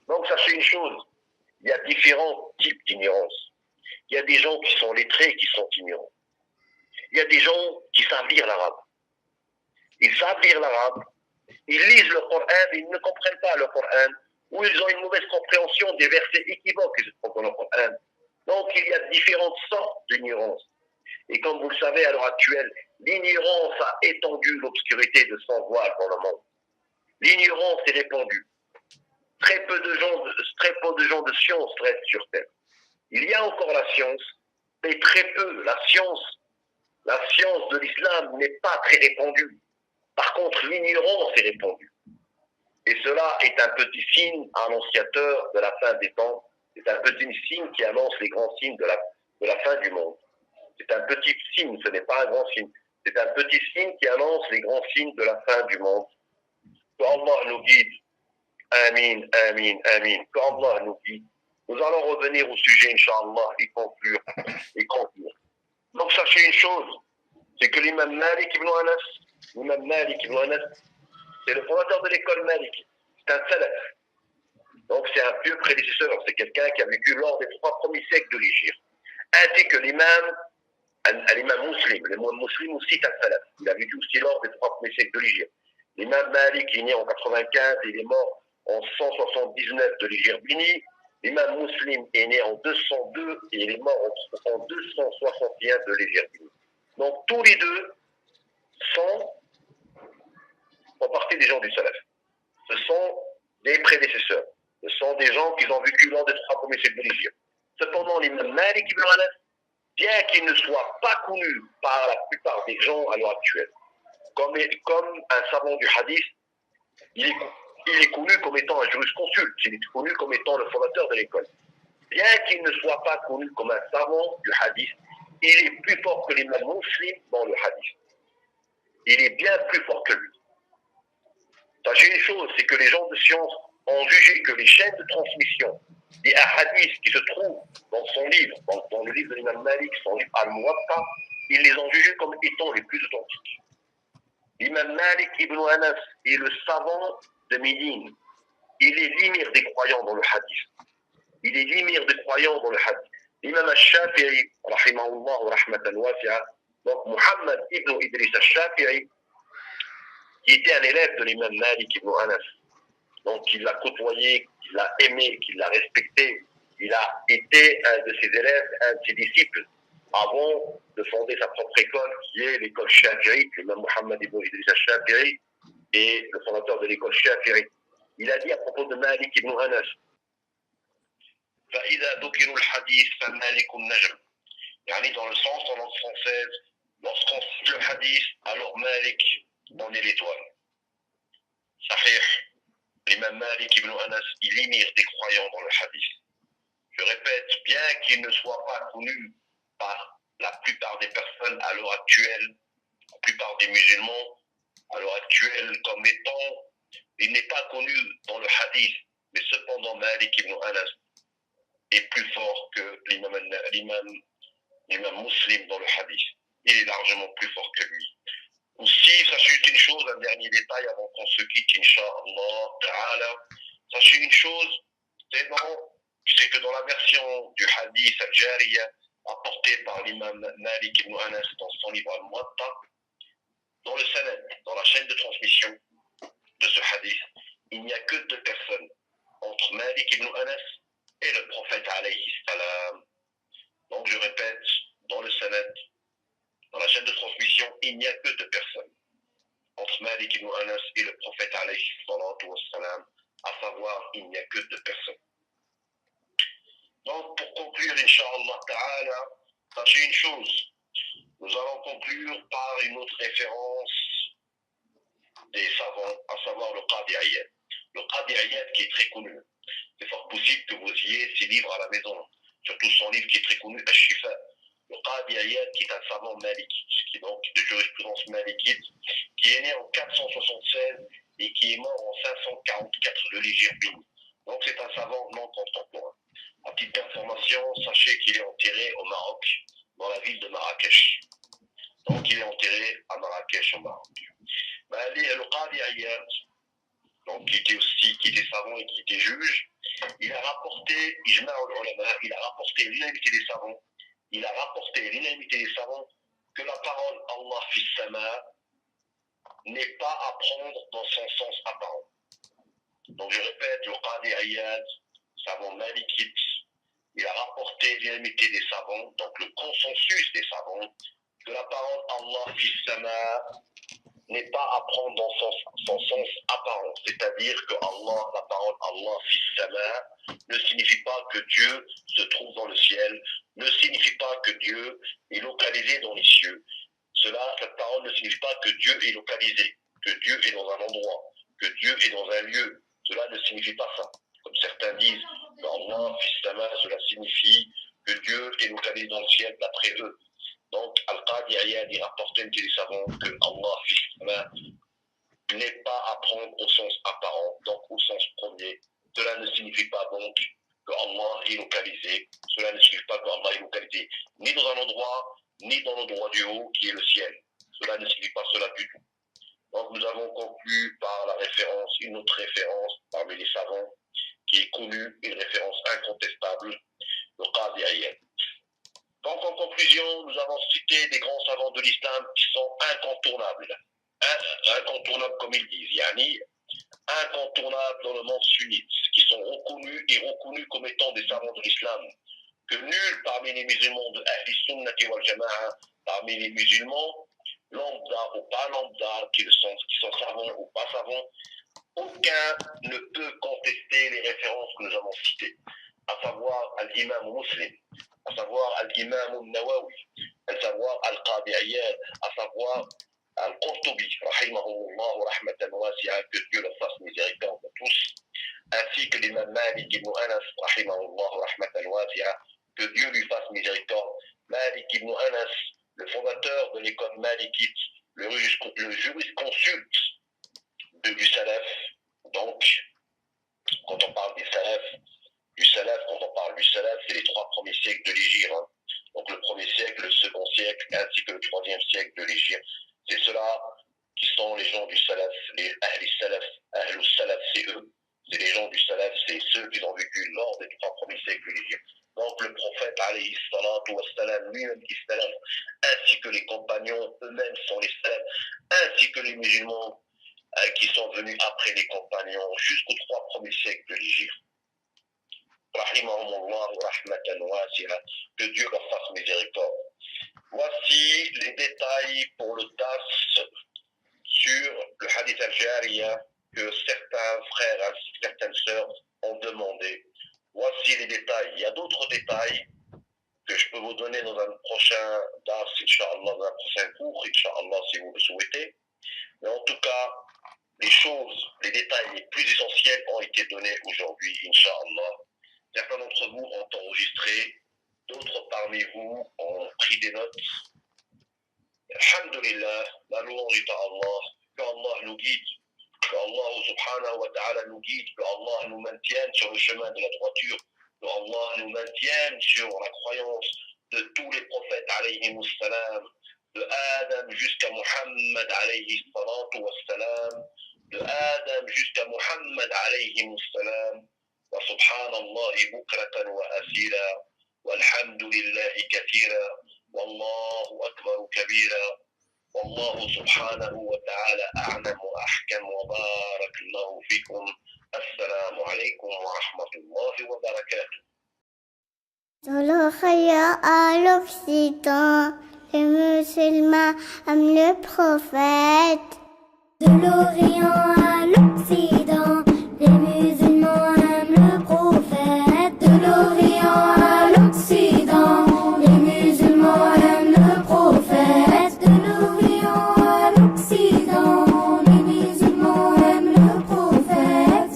Donc, sachez une chose, il y a différents types d'ignorance. Il y a des gens qui sont lettrés et qui sont ignorants. Il y a des gens qui savent lire l'arabe. Ils savent lire l'arabe, ils lisent le Coran, mais ils ne comprennent pas le Coran, ou ils ont une mauvaise compréhension des versets équivoques qui se trouvent dans le Coran. Donc, il y a différentes sortes d'ignorance. Et comme vous le savez, à l'heure actuelle, l'ignorance a étendu l'obscurité de son voile dans le monde. L'ignorance est répandue. Très peu de gens de science restent sur Terre. Il y a encore la science, mais très peu. La science de l'islam n'est pas très répandue. Par contre, l'ignorance est répandue. Et cela est un petit signe annonciateur de la fin des temps, C'est un petit signe qui annonce les grands signes de la fin du monde. C'est un petit signe, ce n'est pas un grand signe. C'est un petit signe qui annonce les grands signes de la fin du monde. Que Allah nous guide. Amin, amin, amin. Que Allah nous guide. Nous allons revenir au sujet, Inch'Allah, et conclure. Donc sachez une chose, c'est que l'imam Malik ibn Anas, c'est le fondateur de l'école Malik. C'est un salaf. Donc c'est un pieux prédécesseur, c'est quelqu'un qui a vécu lors des 3 premiers siècles de l'Hégire. Ainsi que l'imam Muslim. L'imam Muslim aussi est un salaf. Il a vécu aussi lors des 3 premiers siècles de l'Hégire. L'imam Malik est né en 95 et il est mort en 179 de l'Hégire Bini. L'imam Muslim est né en 202 et il est mort en 261 de l'Hégire Bini. Donc tous les deux font partie des gens du salaf. Ce sont des prédécesseurs. Ce sont des gens qui ont vécu lors des 3 premiers siècles de l'Hégire. Cependant, l'imam Malik ibn Anas, bien qu'il ne soit pas connu par la plupart des gens à l'heure actuelle, comme un savant du hadith, il est connu comme étant un jurisconsulte, il est connu comme étant le fondateur de l'école. Bien qu'il ne soit pas connu comme un savant du hadith, il est plus fort que l'imam Muslim dans le hadith. Il est bien plus fort que lui. Sachez une chose, c'est que les gens de science ont jugé que les chaînes de transmission des hadiths qui se trouvent dans son livre, dans le livre de l'imam Malik, son livre Al-Muwatta, ils les ont jugés comme étant les plus authentiques. L'imam Malik ibn Anas est le savant de Médine. Il est l'émir des croyants dans le hadith. Il est l'émir des croyants dans le hadith. L'imam al-Shafi'i, rahimahullah wa rahmatan wasi'a, donc Muhammad ibn Idris al-Shafi'i, qui était un élève de l'imam Malik ibn Anas. Donc il l'a côtoyé, il l'a aimé, il l'a respecté. Il a été un de ses élèves, un de ses disciples, avant de fonder sa propre école, qui est l'école Shafi'i. L'imam Muhammad ibn Idris al-Shafi'i est le fondateur de l'école Shafi'i. Il a dit à propos de Malik ibn Anas, فإذا ذكر الحديث فمالك النجم. يعني dans le sens en langue française, lorsqu'on cite le hadith, alors Malik en est l'étoile. Sahih, l'imam Malik ibn Anas, il émire des croyants dans le hadith. Je répète, bien qu'il ne soit pas connu par la plupart des personnes à l'heure actuelle, la plupart des musulmans à l'heure actuelle comme étant, il n'est pas connu dans le hadith, mais cependant Malik ibn Anas est plus fort que l'imam Muslim dans le hadith. Il est largement plus fort que lui. Aussi, sachez une chose, un dernier détail avant qu'on se quitte, Inch'Allah Ta'ala. Sachez une chose, c'est que dans la version du hadith al-Jariya, apportée par l'imam Malik ibn Anas dans son livre Al-Muwatta, dans le sanad, dans la chaîne de transmission de ce hadith, il n'y a que 2 personnes entre Malik ibn Anas et le prophète alayhi salam. Donc je répète, dans le sanad, dans la chaîne de transmission, il n'y a que 2 personnes entre Malik ibn Anas et le prophète alayhi salam, à savoir, il n'y a que 2 personnes. Donc pour conclure, Inch'Allah Ta'ala, sachez une chose, nous allons conclure par une autre référence des savants, à savoir le Qadi Iyad. Le Qadi Iyad qui est très connu. C'est fort possible que vous ayez ses livres à la maison, surtout son livre qui est très connu, Al-Shifa. Le Qadi Iyad qui est un savant malikite, qui est donc de jurisprudence malikite, qui est né en 476 et qui est mort en 544 de l'Hégire Bini. Donc c'est un savant non contemporain. À titre d'information, sachez qu'il est enterré au Maroc, dans la ville de Marrakech. Donc il est enterré à Marrakech au Maroc. Le Qadi Iyad, donc qui était savant et qui était juge, il a rapporté Ijma' al-Ulama, il a rapporté l'unanimité des savants, que la parole Allah fis sama n'est pas à prendre dans son sens apparent. Donc je répète, le Qadi Iyad, savant malikite, il a rapporté l'unanimité des savants, donc le consensus des savants, que la parole Allah fis sama n'est pas à prendre dans son sens apparent. C'est-à-dire que Allah, la parole Allah fis sama, ne signifie pas que Dieu se trouve dans le ciel, ne signifie pas que Dieu est localisé dans les cieux. Cette parole ne signifie pas que Dieu est localisé, que Dieu est dans un endroit, que Dieu est dans un lieu. Cela ne signifie pas ça. Comme certains disent, Allah, Fistama, cela signifie que Dieu est localisé dans le ciel d'après eux. Donc, Al-Qadi Iyad, il rapportait des savants que Allah, Fistama, n'est pas à prendre au sens apparent, donc au sens premier. Cela ne signifie pas donc que Allah est localisé. Cela ne signifie pas que Allah est localisé ni dans un endroit, ni dans l'endroit du haut qui est le ciel. Cela ne signifie pas cela du tout. Donc nous avons conclu par la référence, une autre référence parmi les savants, qui est connue, une référence incontestable, le Qadi Iyad. Donc en conclusion, nous avons cité des grands savants de l'islam qui sont incontournables. Incontournables comme ils disent, yani incontournables dans le monde sunnite, qui sont reconnus comme étant des savants de l'islam, que nul parmi les musulmans de Ahli Sunnati wal Jama'a, parmi les musulmans, lambda ou pas lambda, qui sont savants ou pas savants, aucun ne peut contester les références que nous avons citées, à savoir Al-Imam Muslim, à savoir Al-Imam Nawawi, à savoir Al-Qadi Iyad, à savoir Al-Qurtubi, rahimahullah, rahmatan wasi'a, que Dieu leur fasse miséricorde à tous, ainsi que l'imam Malik ibn Anas, rahimahullah, rahmatan wasi'a, que Dieu lui fasse miséricorde. Malik ibn Anas, le fondateur de l'école malikite, le jurisconsulte du salaf. Donc, quand on parle du salaf, quand on parle du salaf, c'est les 3 premiers siècles de l'Hégire. Hein. Donc le premier siècle, le second siècle, ainsi que le 3e siècle de l'Hégire. C'est ceux-là qui sont les gens du salaf, les ahli salaf, ahlus salaf, c'est eux. C'est les gens du salaf, c'est ceux qui ont vécu lors des 3 premiers siècles de l'Hégire. Donc le prophète, alayhi salatu wassalam, lui-même qui salaf, ainsi que les compagnons eux-mêmes sont les salaf, ainsi que les musulmans qui sont venus après les compagnons jusqu'aux 3 premiers siècles de l'Hégire. Rahimahumullah wa rahmatan wasi'a, que Dieu leur fasse miséricorde. Voici les détails pour le DAS sur le hadith al-Jariya que certains frères ainsi que certaines sœurs ont demandé. Voici les détails. Il y a d'autres détails que je peux vous donner dans un prochain DAS, Inch'Allah, dans un prochain cours, Inch'Allah, si vous le souhaitez. Mais en tout cas, les détails les plus essentiels ont été donnés aujourd'hui, Inch'Allah. Certains d'entre vous ont enregistré, d'autres parmi vous ont pris des notes. Alhamdulillah, la louange est à Allah, que Allah nous guide, que Allah subhanahu wa ta'ala nous guide, que Allah nous maintienne sur le chemin de la droiture, que Allah nous maintienne sur la croyance de tous les prophètes alayhi salam, de Adam jusqu'à Muhammad alayhi salatu wassalam, de Adam jusqu'à Muhammad alayhi salam. وسبحان الله بكرة وأسيلا والحمد لله كثيرا والله أكبر كبيرا والله سبحانه وتعالى أعلم وأحكم وبارك الله فيكم. السلام عليكم ورحمة الله وبركاته. Dans l'Orient à l'Occident, les musulmans aiment le prophète. De l'Orient à l'Occident, les musulmans aiment le prophète. De l'Orient à l'Occident, les musulmans aiment le prophète. De l'Orient à l'Occident, les musulmans aiment le prophète.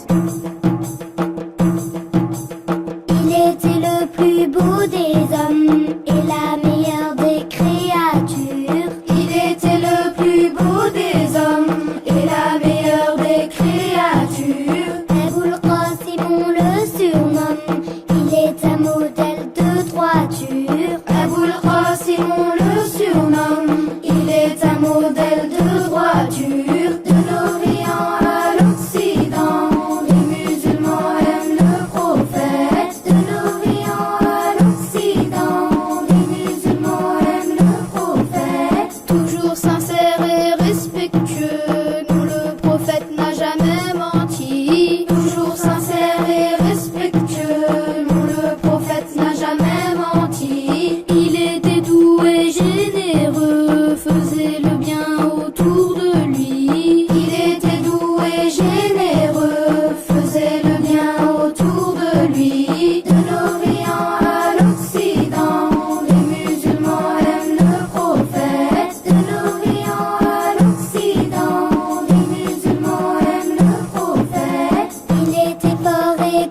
Il était le plus beau des hommes et la meilleure des créatures. Il était le plus beau des hommes et la meilleure des créatures. Aboul Qasim on le surnomme, il est un modèle de droiture. Aboul Qasim on le surnomme, il est un modèle de droiture. De l'Orient à l'Occident, les musulmans aiment le prophète. De l'Orient à l'Occident, les musulmans aiment le prophète. Toujours sincère et respectueux, nous le prophète n'a jamais menti. Toujours sincère et respectueux, nous le prophète n'a jamais menti. Il était doux et généreux, faisait le bien autour de lui. Il était doux et généreux, faisait le bien autour de lui. De l'Orient à l'Occident, les musulmans aiment le prophète. De l'Orient à l'Occident, les musulmans aiment le prophète. Il était fort et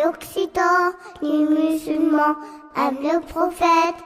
l'Occident, les musulmans aiment le prophète.